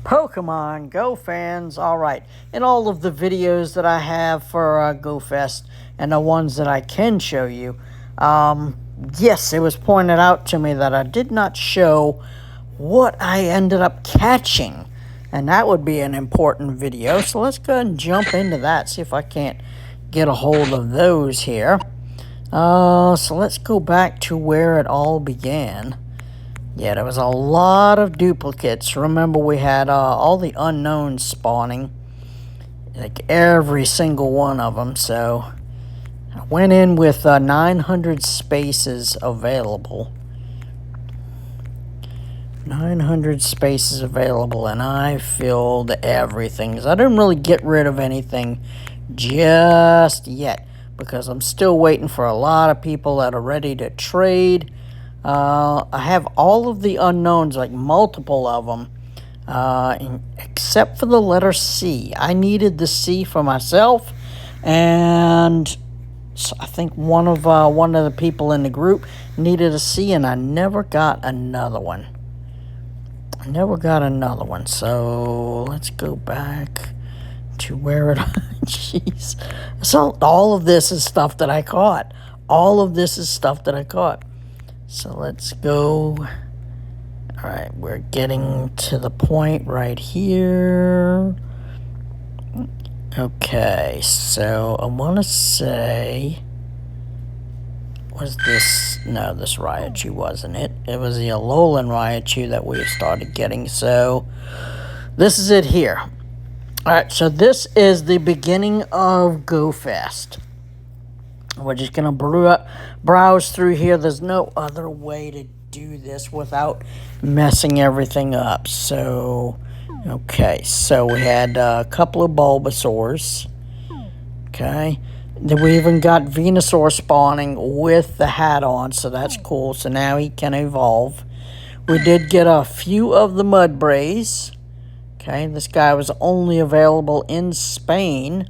Pokemon Go fans, alright, in all of the videos that I have for Go Fest and the ones that I can show you, yes, it was pointed out to me that I did not show what I ended up catching, and that would be an important video, so let's go ahead and jump into that, see if I can't get a hold of those here. So let's go back to where it all began. Yeah, there was a lot of duplicates. Remember, we had all the unknowns spawning, like every single one of them. So I went in with 900 spaces available. 900 spaces available, and I filled everything. 'Cause I didn't really get rid of anything just yet, because I'm still waiting for a lot of people that are ready to trade. I have all of the unknowns, like multiple of them, except for the letter C. I needed the C for myself, and so I think one of the people in the group needed a C, and I never got another one. So let's go back to where it. Jeez, so all of this is stuff that I caught. So let's go. All right, we're getting to the point right here. Okay, so I want to say, was this, no, this Raichu wasn't it. It was the Alolan Raichu that we started getting. So this is it here. All right, so this is the beginning of Go Fest. We're just going to browse through here. There's no other way to do this without messing everything up. So, okay. So we had a couple of Bulbasaurs. Okay. Then we even got Venusaur spawning with the hat on. So that's cool. So now he can evolve. We did get a few of the Mudbrays. Okay. This guy was only available in Spain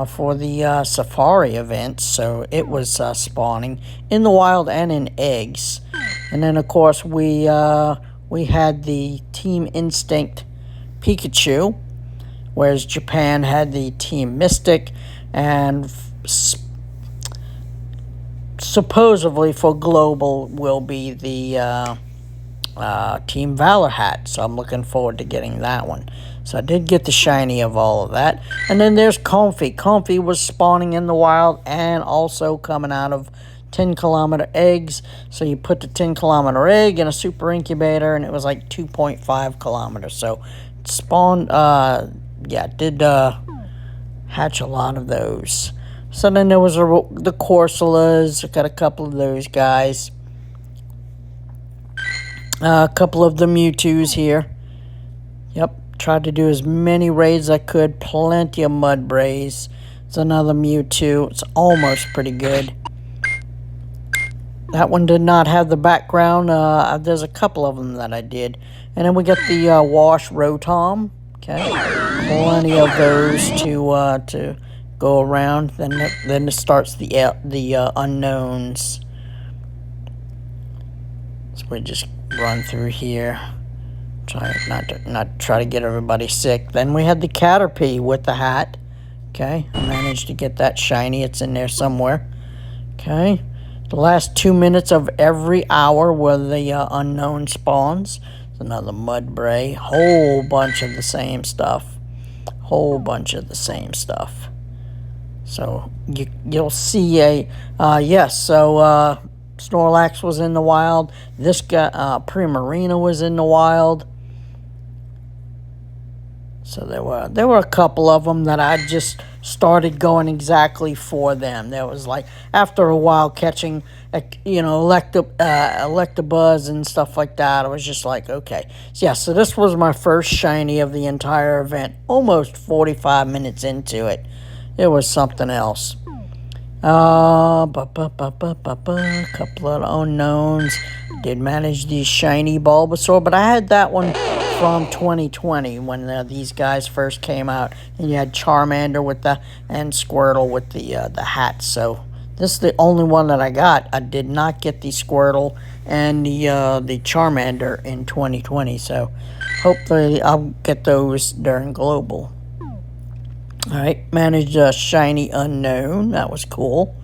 for the safari event, so it was spawning in the wild and in eggs. And then of course we had the Team Instinct Pikachu, whereas Japan had the Team Mystic, and supposedly for global will be the Team Valor hat, so I'm looking forward to getting that one. So I did get the shiny of all of that. And then there's Comfey. Comfey was spawning in the wild and also coming out of 10-kilometer eggs. So you put the 10-kilometer egg in a super incubator, and it was like 2.5 kilometers. So it spawned, did hatch a lot of those. So then there was the Corsolas. I got a couple of those guys. A couple of the Mewtwo's here. Yep. Tried to do as many raids as I could. Plenty of Mudbrays. It's another Mewtwo. It's almost pretty good. That one did not have the background. There's a couple of them that I did. And then we got the Wash Rotom. Okay. Plenty of those to go around. Then it starts the unknowns. So we just run through here. Try not try to get everybody sick. Then we had the Caterpie with the hat. Okay, I managed to get that shiny. It's in there somewhere. Okay, the last 2 minutes of every hour were the unknown spawns. There's another Mudbray. Whole bunch of the same stuff. So you'll see a Snorlax was in the wild. This guy, Primarina, was in the wild. So there were a couple of them that I just started going exactly for them. There was like, after a while, catching, Electabuzz and stuff like that. I was just like, okay. So this was my first shiny of the entire event. Almost 45 minutes into it. It was something else. A couple of unknowns. Did manage the shiny Bulbasaur, but I had that one from 2020 when these guys first came out, and you had Charmander and Squirtle with the hat. So This is the only one that I got. I did not get the Squirtle and the Charmander in 2020, so hopefully I'll get those during Global. Alright, managed a Shiny Unknown. That was cool.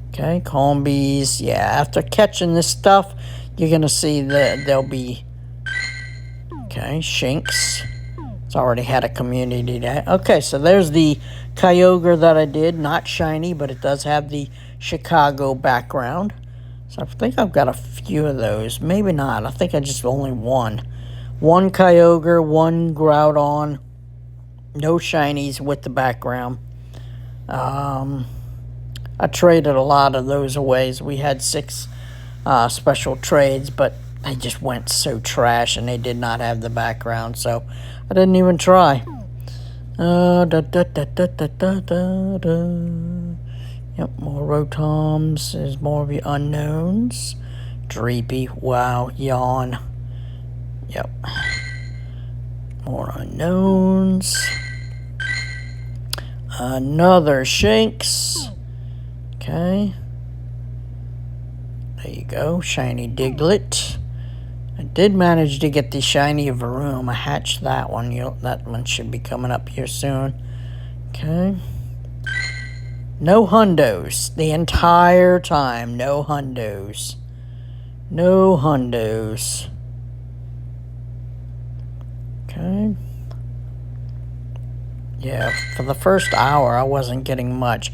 Okay, Combies. Yeah, after catching this stuff, you're going to see that there'll be... Okay, Shinx. It's already had a community day. Okay, so there's the Kyogre that I did. Not shiny, but it does have the Chicago background. So I think I've got a few of those. Maybe not. I think I just only one. One Kyogre, one Groudon. No shinies with the background. I traded a lot of those away. We had 6 special trades, but they just went so trash and they did not have the background, so I didn't even try. Yep, more Rotoms. There's more of the unknowns. Dreepy, wow, Yawn. Yep. More unknowns. Another Shinx. Okay. There you go, shiny Diglett. I did manage to get the shiny Varoom. I hatched that one. That one should be coming up here soon. Okay. No hundos. The entire time. No hundos. No hundos. Okay. Yeah, for the first hour, I wasn't getting much.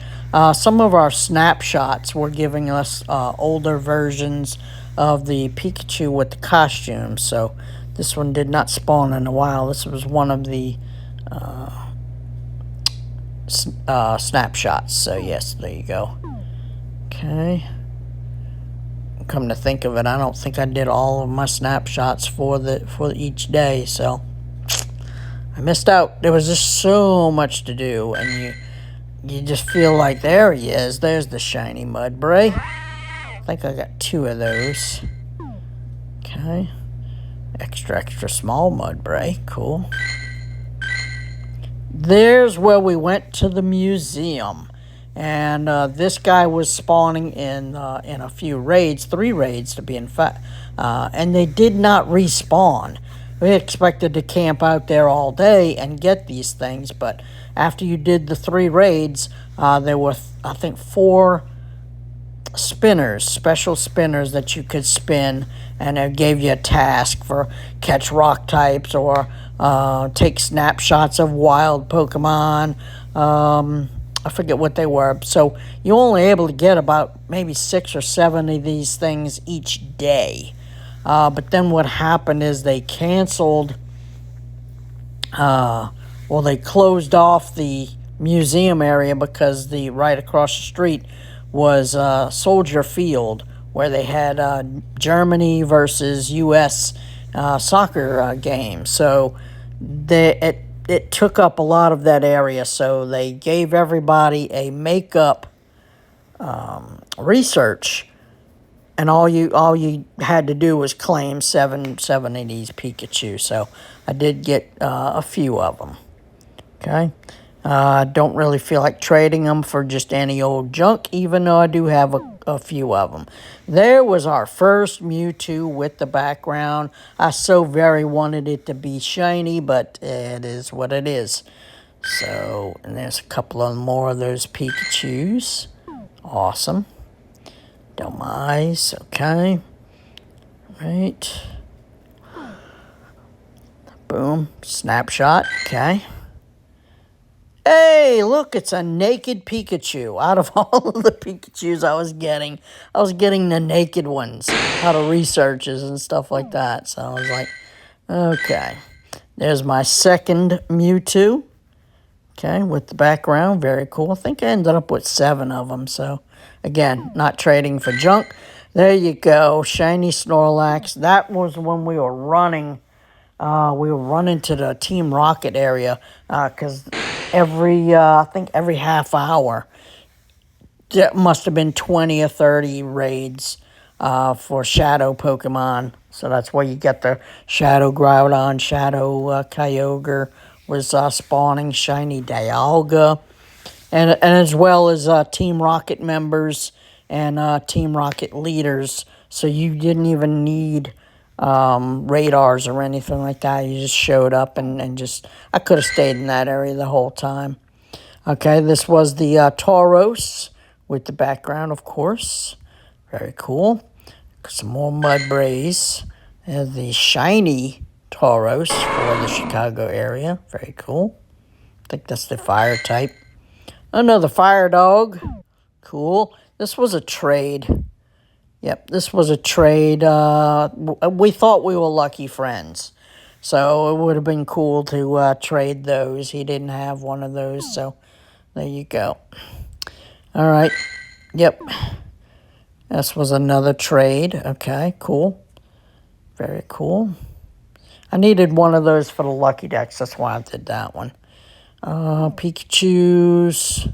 Some of our snapshots were giving us older versions of the Pikachu with the costume, so this one did not spawn in a while. This was one of the snapshots, so yes, there you go. Okay. Come to think of it, I don't think I did all of my snapshots for each day, so I missed out. There was just so much to do, and you just feel like, there he is. There's the shiny Mudbray. I think I got 2 of those. Okay. Extra small Mudbray. Cool. There's where we went to the museum. And this guy was spawning in a few raids, 3 raids to be in fact. And they did not respawn. We expected to camp out there all day and get these things, but after you did the 3 raids, there were, I think, 4 spinners, special spinners that you could spin, and it gave you a task for catch rock types or take snapshots of wild Pokemon. I forget what they were. So you're only able to get about maybe 6 or 7 of these things each day. But then what happened is they canceled, they closed off the museum area because right across the street was Soldier Field, where they had Germany versus U.S. Soccer games. So it took up a lot of that area. So they gave everybody a makeup research. And all you had to do was claim 7 of these Pikachu. So I did get a few of them. Okay. Don't really feel like trading them for just any old junk, even though I do have a few of them. There was our first Mewtwo with the background. I so very wanted it to be shiny, but it is what it is. So, and there's a couple of more of those Pikachus. Awesome. Delmise, okay. Right. Boom. Snapshot, okay. Hey, look, it's a naked Pikachu. Out of all of the Pikachus I was getting the naked ones out of researches and stuff like that. So I was like, okay. There's my second Mewtwo. Okay, with the background, very cool. I think I ended up with 7 of them, so again, not trading for junk. There you go, shiny Snorlax. That was when we were running. We were running to the Team Rocket area because I think every half hour, there must have been 20 or 30 raids for Shadow Pokemon. So that's where you get the Shadow Groudon, Shadow Kyogre was spawning, shiny Dialga. And as well as Team Rocket members and Team Rocket leaders, so you didn't even need radars or anything like that. You just showed up and just, I could have stayed in that area the whole time. Okay, this was the Tauros with the background, of course. Very cool. Some more mud brays. There's the shiny Tauros for the Chicago area. Very cool. I think that's the fire type. Another fire dog. Cool. This was a trade. Yep, this was a trade. We thought we were lucky friends. So it would have been cool to trade those. He didn't have one of those, so there you go. All right. Yep. This was another trade. Okay, cool. Very cool. I needed one of those for the Lucky Decks. That's why I did that one. Pikachu's.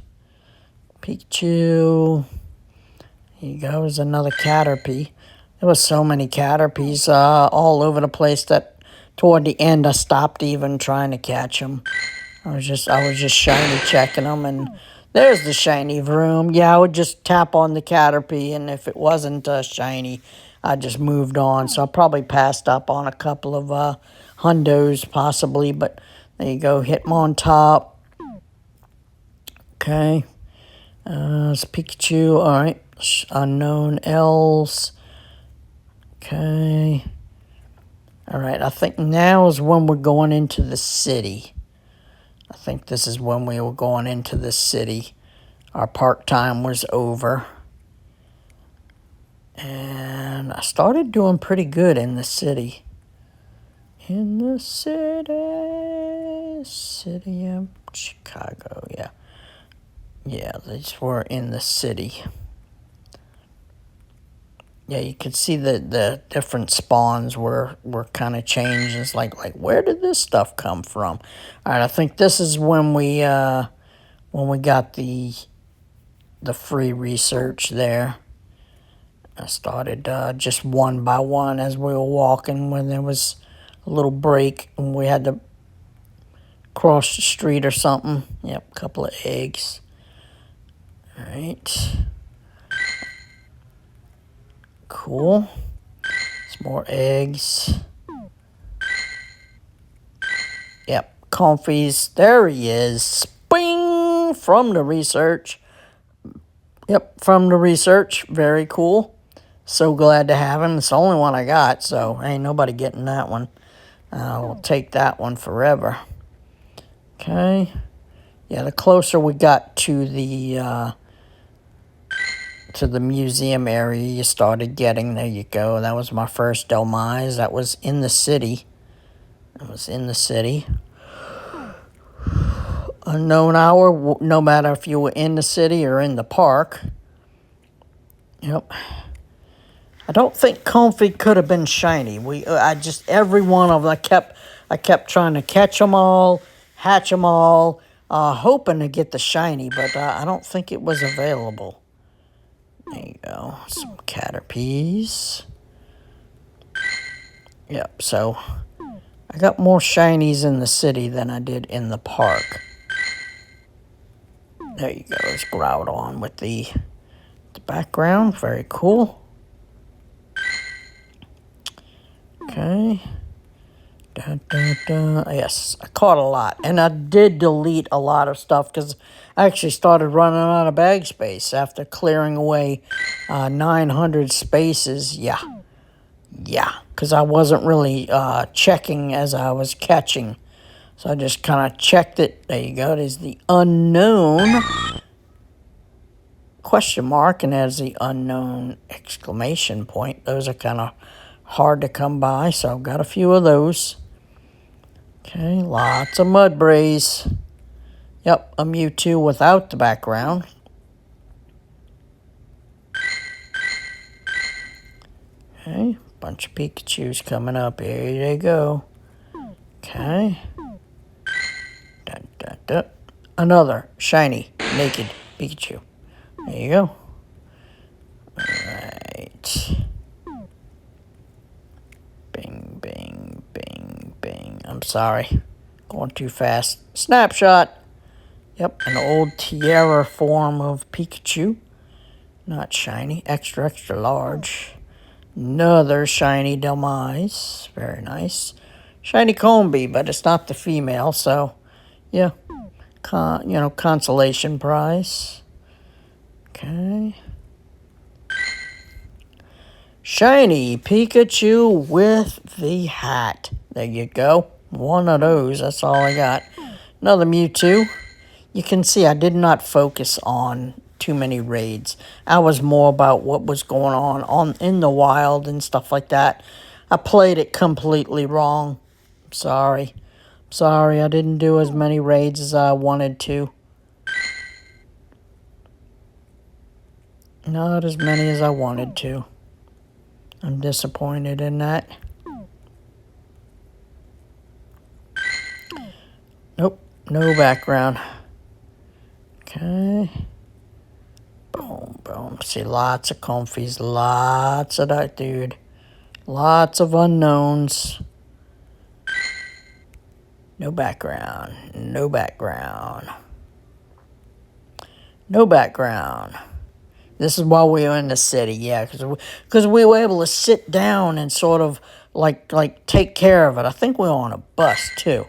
Pikachu. Here you go. There's another Caterpie. There was so many Caterpies all over the place that toward the end I stopped even trying to catch them. I was just shiny checking them, and there's the shiny Vroom. Yeah, I would just tap on the Caterpie, and if it wasn't shiny, I just moved on. So I probably passed up on a couple of hundos possibly, but there you go. Hit them on top. Okay. It's Pikachu. All right. Unknown L's. Okay. All right. I think now is when we're going into the city. I think this is when we were going into the city. Our park time was over. And I started doing pretty good in the city. In the city of Chicago, yeah. Yeah, these were in the city. Yeah, you could see the different spawns were kind of changed. It's like where did this stuff come from? All right, I think this is when we got the free research there. I started just one by one as we were walking when there was a little break and we had to cross the street or something. Yep, a couple of eggs. All right. Cool. Some more eggs. Yep, Comfies. There he is. Bing! From the research. Yep, from the research. Very cool. So glad to have him. It's the only one I got, so ain't nobody getting that one. We'll take that one forever. Okay. Yeah, the closer we got to the museum area, you started getting. There you go. That was my first Delmise. That was in the city. It was in the city. Unknown hour, no matter if you were in the city or in the park. Yep. I don't think Comfy could have been shiny. Every one of them, I kept trying to catch them all, hatch them all, hoping to get the shiny, but I don't think it was available. There you go. Some Caterpies. Yep, so I got more shinies in the city than I did in the park. There you go. There's Groudon with the background. Very cool. Okay. Yes, I caught a lot. And I did delete a lot of stuff because I actually started running out of bag space after clearing away 900 spaces. Yeah, because I wasn't really checking as I was catching. So I just kind of checked it. There you go. There's the unknown question mark, and there's the unknown exclamation point. Those are kind of hard to come by, so I've got a few of those. Okay, lots of Mudbrays. Yep, a Mewtwo without the background. Okay, bunch of Pikachus coming up. Here they go. Okay. Another shiny, naked Pikachu. There you go. Alright. Bing, bing, bing, bing. I'm sorry. Going too fast. Snapshot. Yep, an old Tierra form of Pikachu. Not shiny. Extra, extra large. Another shiny Delmise. Very nice. Shiny Combi, but it's not the female, so yeah. Consolation prize. Okay. Shiny Pikachu with the hat. There you go. One of those. That's all I got. Another Mewtwo. You can see I did not focus on too many raids. I was more about what was going on in the wild and stuff like that. I played it completely wrong. Sorry. Sorry, I didn't do as many raids as I wanted to. Not as many as I wanted to. I'm disappointed in that. Nope, no background. Okay. Boom, boom. See, lots of comfies, lots of that, dude. Lots of unknowns. No background. No background. No background. This is while we were in the city, yeah, because we were able to sit down and sort of like take care of it. I think we were on a bus too.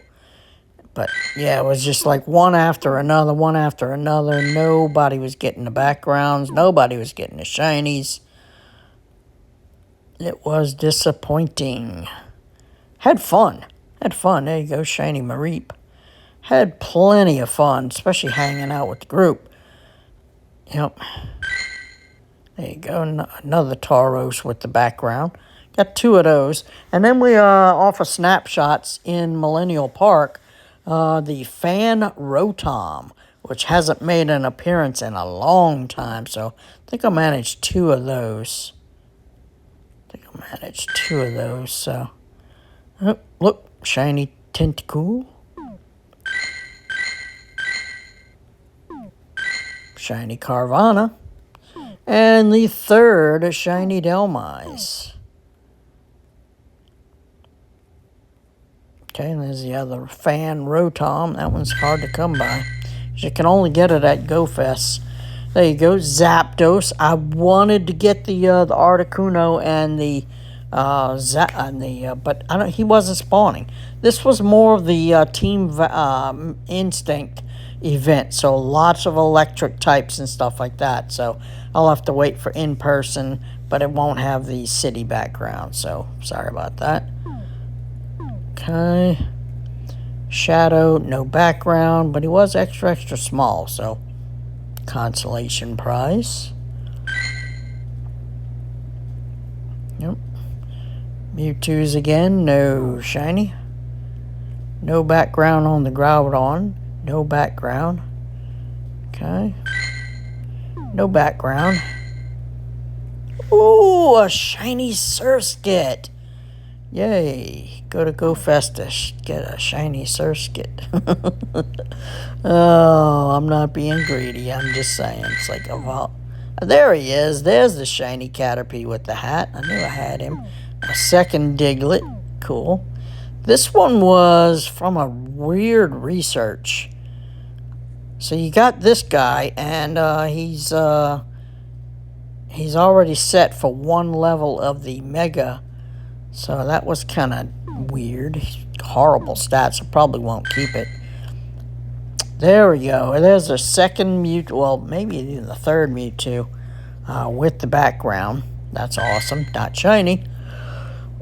But yeah, it was just like one after another, one after another. Nobody was getting the backgrounds. Nobody was getting the shinies. It was disappointing. Had fun. Had fun. There you go, shiny Mareep. Had plenty of fun, especially hanging out with the group. Yep. There you go, another Tauros with the background. Got two of those. And then we offer snapshots in Millennial Park. The Fan Rotom, which hasn't made an appearance in a long time. So I think I managed two of those. So, oh, look, shiny Tentacool. Shiny Carvana. And the third, shiny Delmise. Okay, and there's the other Fan Rotom. That one's hard to come by. You can only get it at GoFest. There you go, Zapdos. I wanted to get the Articuno and the but he wasn't spawning. This was more of the Team Instinct event, so lots of electric types and stuff like that. So I'll have to wait for in person, but it won't have the city background. So sorry about that. Okay. Shadow, no background, but he was extra, extra small, so consolation prize. Yep. Mewtwo's again, no shiny. No background on the Groudon. No background. Okay. No background. Ooh, a shiny Surskit. Yay. Go to GoFest to get a shiny Surskit. Oh, I'm not being greedy. I'm just saying. It's like, oh, well, there he is. There's the shiny Caterpie with the hat. I knew I had him. A second Diglett. Cool. This one was from a weird research. So you got this guy, and he's already set for one level of the Mega. So that was kind of weird. Horrible stats. I probably won't keep it. There we go. There's a second Mewtwo. Well, maybe even the third Mewtwo with the background. That's awesome. Not shiny.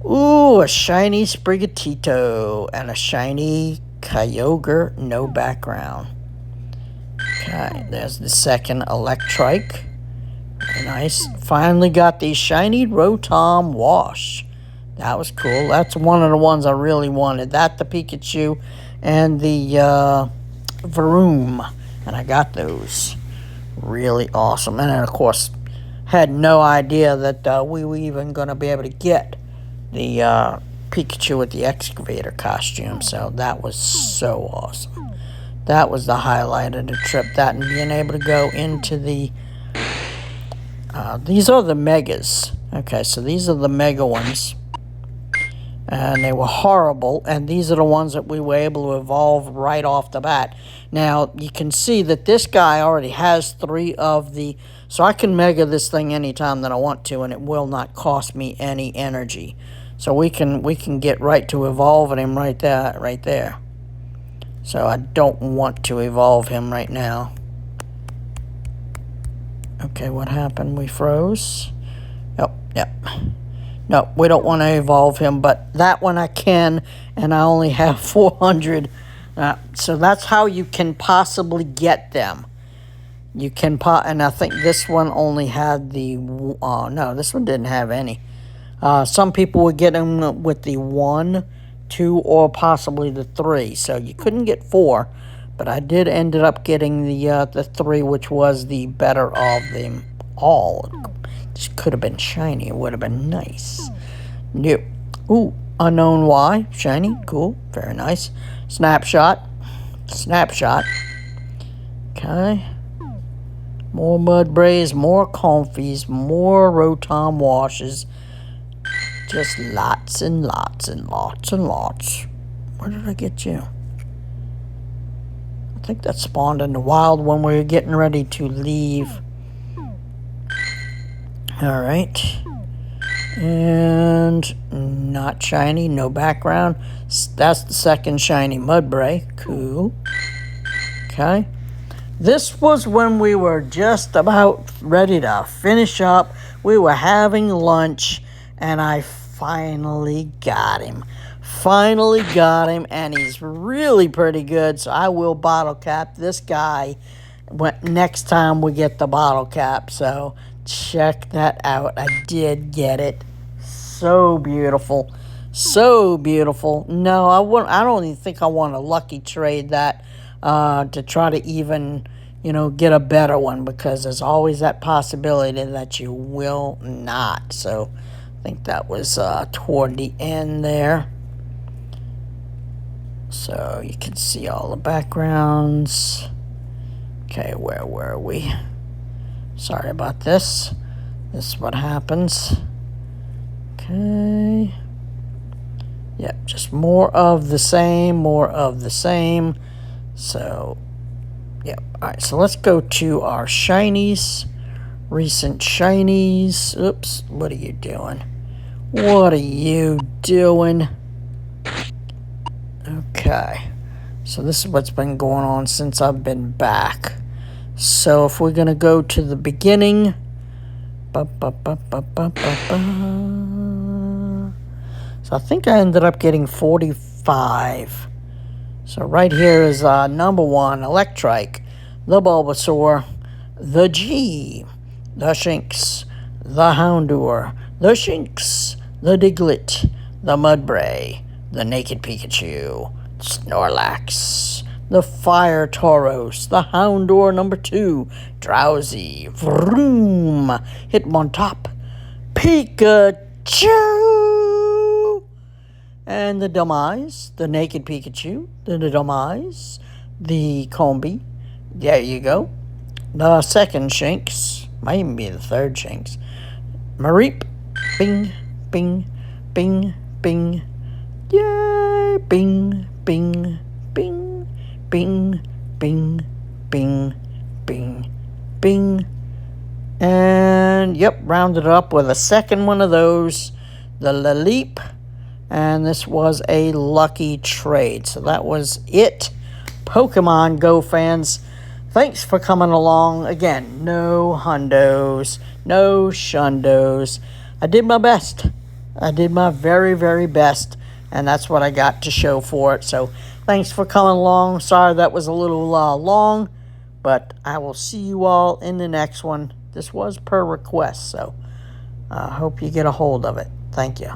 Ooh, a shiny Sprigatito and a shiny Kyogre. No background. Okay, there's the second Electrike. Very nice. Finally got the shiny Rotom Wash. That was cool. That's one of the ones I really wanted. That, the Pikachu, and the Varoom. And I got those. Really awesome. And then, of course, had no idea that we were even going to be able to get the Pikachu with the excavator costume. So that was so awesome. That was the highlight of the trip. That and being able to go into the... these are the Megas. Okay, so these are the Mega ones. And they were horrible, and these are the ones that we were able to evolve right off the bat. Now, you can see that this guy already has 3 of the So I can mega this thing anytime that I want to, and it will not cost me any energy. So we can get right to evolving him right there. So I don't want to evolve him right now. Okay, what happened? We froze. Yep. No, we don't want to evolve him, but that one I can, and I only have 400. So that's how you can possibly get them. You can and I think this one only had the, no, this one didn't have any. Some people would get them with the 1, 2, or possibly the 3. So you couldn't get 4, but I did ended up getting the 3, which was the better of them all. Just could have been shiny. It would have been nice. Nope. Ooh, unknown Y. Shiny. Cool. Very nice. Snapshot. Okay. More Mudbrays, more Comfies, more Rotom Washes. Just lots and lots and lots and lots. Where did I get you? I think that spawned in the wild when we were getting ready to leave. Alright. And not shiny, no background. That's the second shiny Mudbray. Cool. Okay. This was when we were just about ready to finish up. We were having lunch, and I finally got him. And he's really pretty good, so I will bottle cap this guy next time we get the bottle cap. So check that out. I did get it. So beautiful. No, I don't even think I want to lucky trade that to try to even, get a better one, because there's always that possibility that you will not. So I think that was toward the end there. So you can see all the backgrounds. Okay, where were we? Sorry about this. This is what happens. Okay. Yep, just more of the same. So, yep. Alright, so let's go to our shinies. Recent shinies. Oops, what are you doing? Okay. So this is what's been going on since I've been back. So if we're going to go to the beginning. So I think I ended up getting 45. So right here is number 1, Electrike, the Bulbasaur, the G, the Shinx, the Houndour, the Shinx, the Diglett, the Mudbray, the Naked Pikachu, Snorlax, the Fire Tauros, the Houndour number 2, Drowsy, Vroom, Hitmontop, Pikachu, and the Demise, the Naked Pikachu, the Demise, the Combi, there you go, the second Shinx, might even be the third Shinx, Mareep, bing, bing, bing, bing, yay, bing, bing, bing, bing, bing, bing, bing, bing, and yep, rounded up with a second one of those, the Laleep, and this was a lucky trade. So that was it. Pokemon Go fans, thanks for coming along. Again, no hundos, no shundos. I did my best. I did my very, very best, and that's what I got to show for it. So thanks for coming along. Sorry that was a little long, but I will see you all in the next one. This was per request, so I hope you get a hold of it. Thank you.